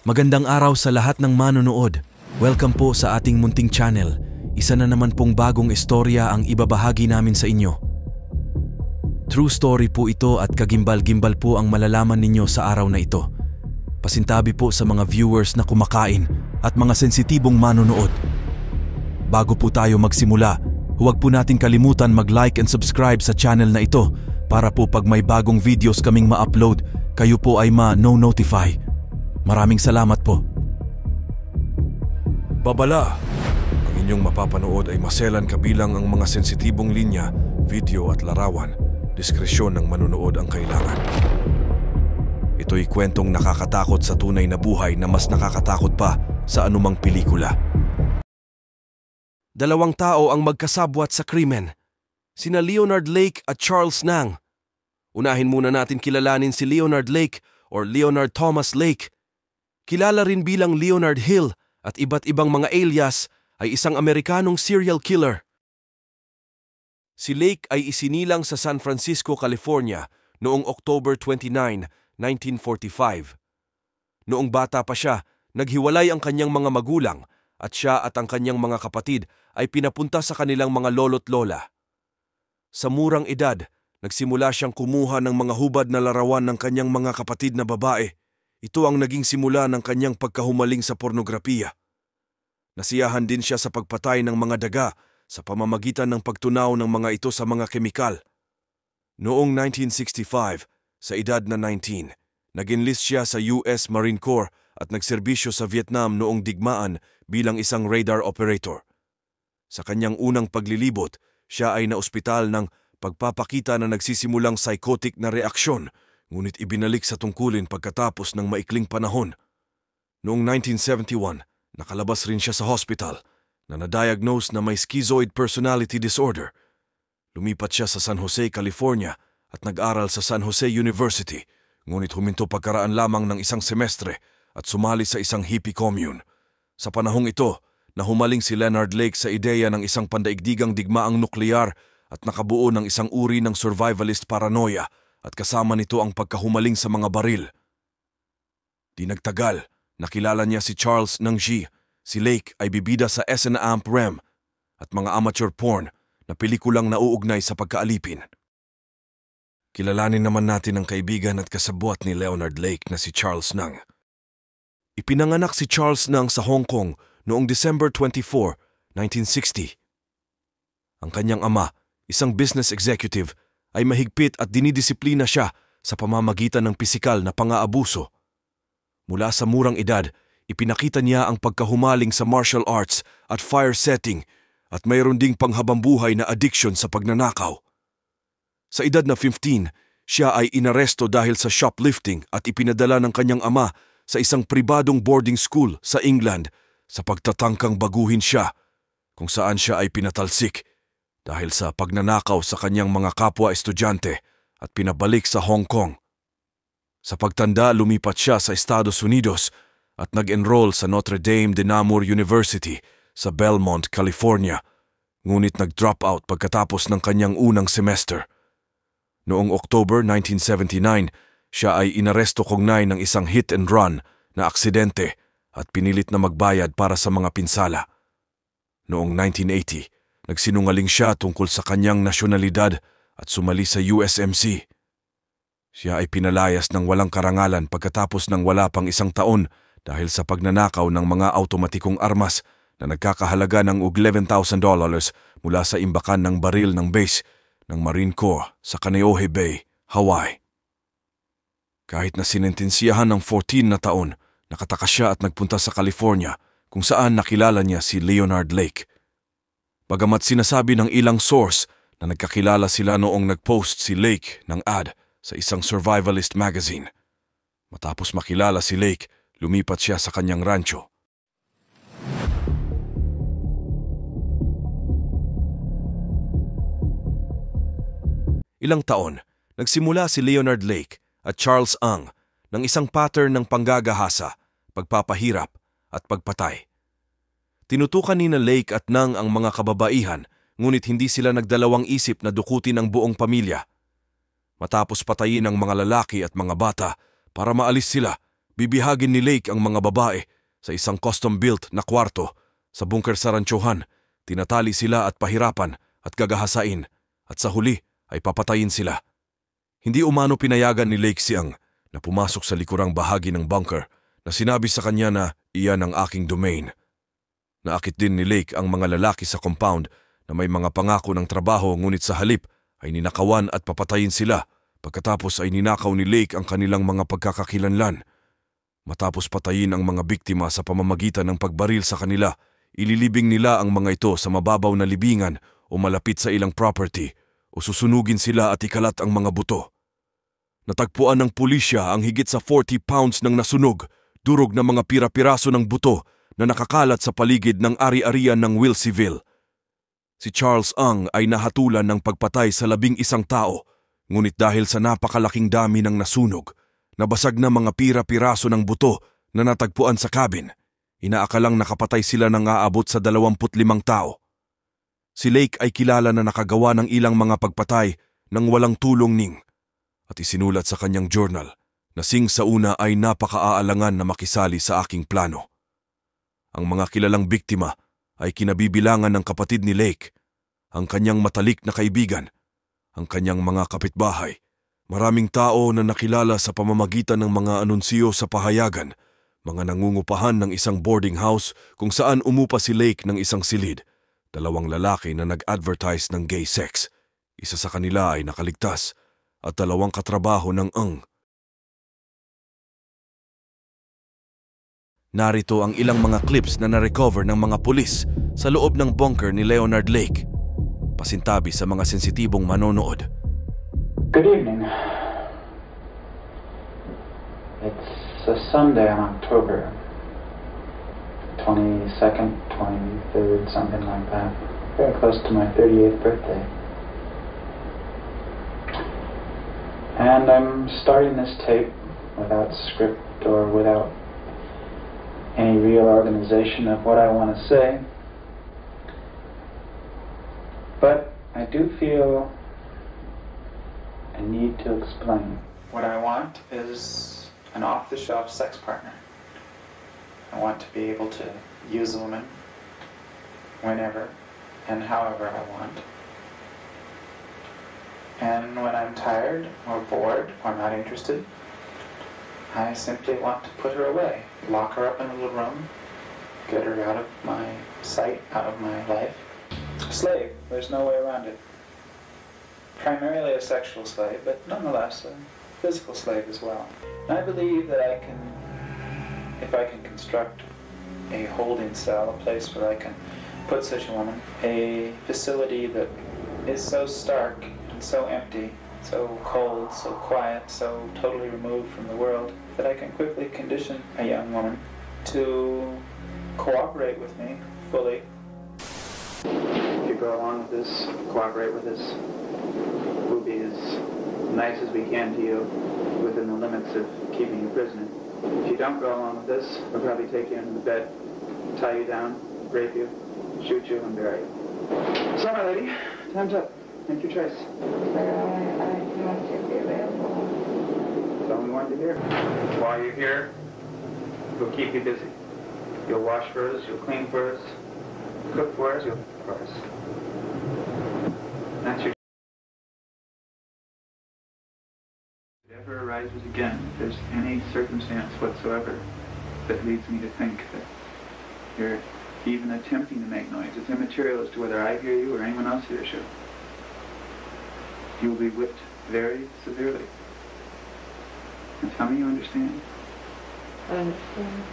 Magandang araw sa lahat ng manonood. Welcome po sa ating munting channel. Isa na naman pong bagong istorya ang ibabahagi namin sa inyo. True story po ito at kagimbal-gimbal po ang malalaman ninyo sa araw na ito. Pasintabi po sa mga viewers na kumakain at mga sensitibong manonood. Bago po tayo magsimula, huwag po natin kalimutan mag-like and subscribe sa channel na ito para po pag may bagong videos kaming ma-upload, kayo po ay ma-notify. Maraming salamat po. Babala! Ang inyong mapapanood ay maselan kabilang ang mga sensitibong linya, video at larawan. Diskresyon ng manonood ang kailangan. Ito'y kwentong nakakatakot sa tunay na buhay na mas nakakatakot pa sa anumang pelikula. Dalawang tao ang magkasabwat sa krimen. Sina Leonard Lake at Charles Nang. Unahin muna natin kilalanin si Leonard Lake or Leonard Thomas Lake. Kilala rin bilang Leonard Hill at iba't ibang mga alias ay isang Amerikanong serial killer. Si Lake ay isinilang sa San Francisco, California noong October 29, 1945. Noong bata pa siya, naghiwalay ang kanyang mga magulang at siya at ang kanyang mga kapatid ay pinapunta sa kanilang mga lolo't lola. Sa murang edad, nagsimula siyang kumuha ng mga hubad na larawan ng kanyang mga kapatid na babae. Ito ang naging simula ng kanyang pagkahumaling sa pornografiya. Nasiyahan din siya sa pagpatay ng mga daga sa pamamagitan ng pagtunaw ng mga ito sa mga kemikal. Noong 1965, sa edad na 19, nag-enlist siya sa US Marine Corps at nagserbisyo sa Vietnam noong digmaan bilang isang radar operator. Sa kanyang unang paglilibot, siya ay naospital ng pagpapakita na nagsisimulang psychotic na reaksyon, ngunit ibinalik sa tungkulin pagkatapos ng maikling panahon. Noong 1971, nakalabas rin siya sa hospital na na-diagnose na may schizoid personality disorder. Lumipat siya sa San Jose, California at nag-aral sa San Jose University, ngunit huminto pagkaraan lamang ng isang semestre at sumali sa isang hippie commune. Sa panahong ito, nahumaling si Leonard Lake sa ideya ng isang pandaigdigang digmaang nuklear at nakabuo ng isang uri ng survivalist paranoia at kasama nito ang pagkahumaling sa mga baril. Di nagtagal, nakilala niya si Charles Nang. Si Lake ay bibida sa S&Amp Rem at mga amateur porn na pelikulang nauugnay sa pagkaalipin. Kilalanin naman natin ang kaibigan at kasabwat ni Leonard Lake na si Charles Nang. Ipinanganak si Charles Nang sa Hong Kong noong December 24, 1960. Ang kanyang ama, isang business executive, ay mahigpit at dinidisiplina siya sa pamamagitan ng pisikal na pang-aabuso. Mula sa murang edad, ipinakita niya ang pagkahumaling sa martial arts at fire setting at mayroon ding panghabambuhay na addiction sa pagnanakaw. Sa edad na 15, siya ay inaresto dahil sa shoplifting at ipinadala ng kanyang ama sa isang pribadong boarding school sa England sa pagtatangkang baguhin siya, kung saan siya ay pinatalsik dahil sa pagnanakaw sa kanyang mga kapwa-estudyante at pinabalik sa Hong Kong. Sa pagtanda, lumipat siya sa Estados Unidos at nag-enroll sa Notre Dame de Namur University sa Belmont, California, ngunit nag-drop out pagkatapos ng kanyang unang semester. Noong October 1979, siya ay inaresto kaugnay ng isang hit-and-run na aksidente at pinilit na magbayad para sa mga pinsala. Noong 1980, nagsinungaling siya tungkol sa kanyang nasyonalidad at sumali sa USMC. Siya ay pinalayas ng walang karangalan pagkatapos ng wala pang isang taon dahil sa pagnanakaw ng mga automatikong armas na nagkakahalaga ng $11,000 mula sa imbakan ng baril ng base ng Marine Corps sa Kaneohe Bay, Hawaii. Kahit na sinentensiyahan ng 14 na taon, nakatakas siya at nagpunta sa California kung saan nakilala niya si Leonard Lake. Bagamat sinasabi ng ilang source na nagkakilala sila noong nag-post si Lake ng ad sa isang survivalist magazine. Matapos makilala si Lake, lumipat siya sa kanyang rancho. Ilang taon, nagsimula si Leonard Lake at Charles Ang ng isang pattern ng panggagahasa, pagpapahirap at pagpatay. Tinutukan ni Lake at Nang ang mga kababaihan, ngunit hindi sila nagdalawang isip na dukutin ang buong pamilya. Matapos patayin ang mga lalaki at mga bata para maalis sila, Bibihagin ni Lake ang mga babae sa isang custom-built na kwarto sa bunker sa ranchohan. Tinatali sila at pahirapan at gagahasain at sa huli ay papatayin sila. Hindi umano pinayagan ni Lake Siang na pumasok sa likurang bahagi ng bunker na sinabi sa kanya na iyan ang aking domain. Naakit din ni Lake ang mga lalaki sa compound na may mga pangako ng trabaho ngunit sa halip ay ninakawan at papatayin sila. Pagkatapos ay ninakaw ni Lake ang kanilang mga pagkakakilanlan. Matapos patayin ang mga biktima sa pamamagitan ng pagbaril sa kanila, ililibing nila ang mga ito sa mababaw na libingan o malapit sa ilang property o susunugin sila at ikalat ang mga buto. Natagpuan ng pulisya ang higit sa 40 pounds ng nasunog, durog na mga pira-piraso ng buto na nakakalat sa paligid ng ari-arian ng Wilseyville. Si Charles Ang ay nahatulan ng pagpatay sa 11 tao, ngunit dahil sa napakalaking dami ng nasunog, nabasag na mga pira-piraso ng buto na natagpuan sa cabin, inaakalang nakapatay sila ng aabot sa 25 tao. Si Lake ay kilala na nakagawa ng ilang mga pagpatay nang walang tulong ning, at isinulat sa kanyang journal na sa una ay napakaaalangan na makisali sa aking plano. Ang mga kilalang biktima ay kinabibilangan ng kapatid ni Lake, ang kanyang matalik na kaibigan, ang kanyang mga kapitbahay, maraming tao na nakilala sa pamamagitan ng mga anunsiyo sa pahayagan, mga nangungupahan ng isang boarding house kung saan umupa si Lake ng isang silid, 2 lalaki na nag-advertise ng gay sex, isa sa kanila ay nakaligtas, at 2 katrabaho ng Ang. Narito ang ilang mga clips na na-recover ng mga pulis sa loob ng bunker ni Leonard Lake. Pasintabi sa mga sensitibong manonood. Good evening. It's a Sunday in October. 22nd, 23rd, something like that. Very close to my 38th birthday. And I'm starting this tape without script or without any real organization of what I want to say. But I do feel a need to explain. What I want is an off-the-shelf sex partner. I want to be able to use a woman whenever and however I want. And when I'm tired or bored or not interested, I simply want to put her away, lock her up in a little room, get her out of my sight, out of my life. Slave, there's no way around it. Primarily a sexual slave, but nonetheless a physical slave as well. And I believe that if I can construct a holding cell, a place where I can put such a woman, a facility that is so stark and so empty, so cold, so quiet, so totally removed from the world, that I can quickly condition a young woman to cooperate with me fully. If you go along with this, cooperate with this, we'll be as nice as we can to you within the limits of keeping you prisoner. If you don't go along with this, we'll probably take you into the bed, tie you down, rape you, shoot you, and bury you. So, my lady, time's up. Make your choice. But I want to be available. Tell me what to hear. While you're here, we'll keep you busy. You'll wash for us, you'll clean for us, cook for us, you'll cook for us. That's your... If it ever arises again, if there's any circumstance whatsoever that leads me to think that you're even attempting to make noise, it's immaterial as to whether I hear you or anyone else hears you. You will be whipped very severely. And tell me you understand. I understand.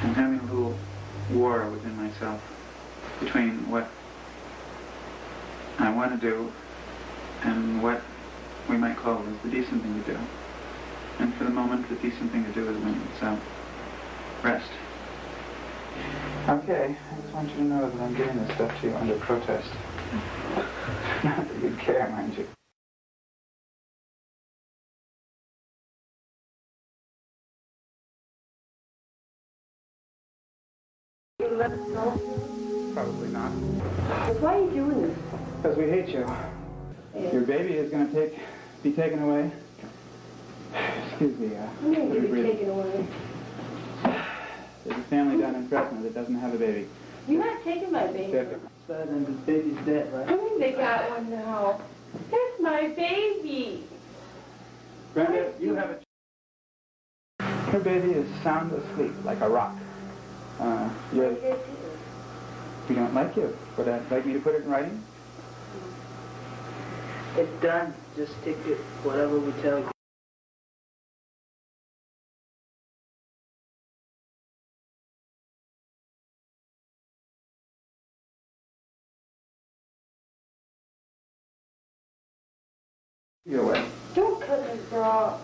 I'm having a little war within myself between what I want to do and what we might call is the decent thing to do. And for the moment, the decent thing to do is winning. So, rest. Okay, I just want you to know that I'm giving this stuff to you under protest. Not that you'd care, mind you. You let us know? Probably not. Why are you doing this? Because we hate you. Yeah. Your baby is going to be taken away. Excuse me, I'm going to be taken away. there's a family down in Fresno that doesn't have a baby. You're not taking my baby. And the baby's dead, right? They got one now. That's my baby. Brenda, you have a... Her baby is sound asleep, like a rock. We don't like you. Would I like me to put it in writing? It's done. Just stick it whatever we tell you. Your way. Don't cut this bra.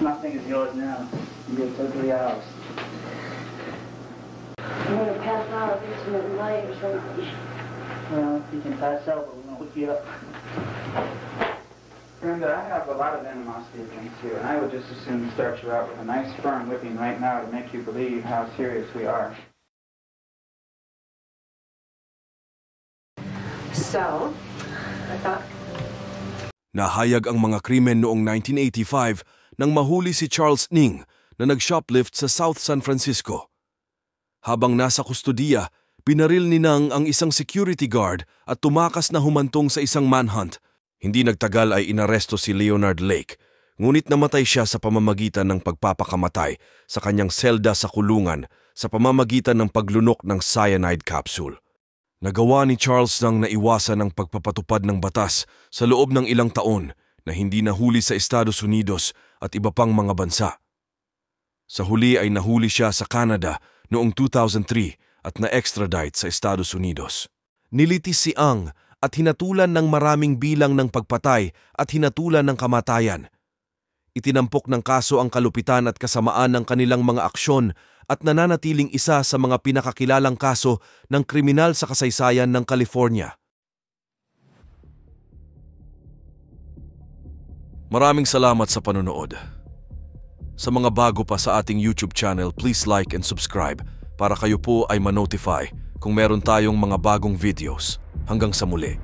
Nothing is yours now. You're totally ours. I'm going to pass out into the night or something. Well, you can pass out, but we're going to hook you up. Brenda, I have a lot of animosity against you, and I would just as soon start you out with a nice firm whipping right now to make you believe how serious we are. So, I thought... Nahayag ang mga krimen noong 1985 nang mahuli si Charles Ng na nag-shoplift sa South San Francisco. Habang nasa kustodiya, binaril ni Ng ang isang security guard at tumakas na humantong sa isang manhunt. Hindi nagtagal ay inaresto si Leonard Lake, ngunit namatay siya sa pamamagitan ng pagpapakamatay sa kanyang selda sa kulungan sa pamamagitan ng paglunok ng cyanide capsule. Nagawa ni Charles Ng naiwasan ang pagpapatupad ng batas sa loob ng ilang taon na hindi nahuli sa Estados Unidos at iba pang mga bansa. Sa huli ay nahuli siya sa Canada noong 2003 at na-extradite sa Estados Unidos. Nilitis si Ang at hinatulan ng maraming bilang ng pagpatay at hinatulan ng kamatayan. Itinampok ng kaso ang kalupitan at kasamaan ng kanilang mga aksyon at nananatiling isa sa mga pinakakilalang kaso ng kriminal sa kasaysayan ng California. Maraming salamat sa panonood. Sa mga bago pa sa ating YouTube channel, please like and subscribe para kayo po ay ma-notify kung meron tayong mga bagong videos. Hanggang sa muli.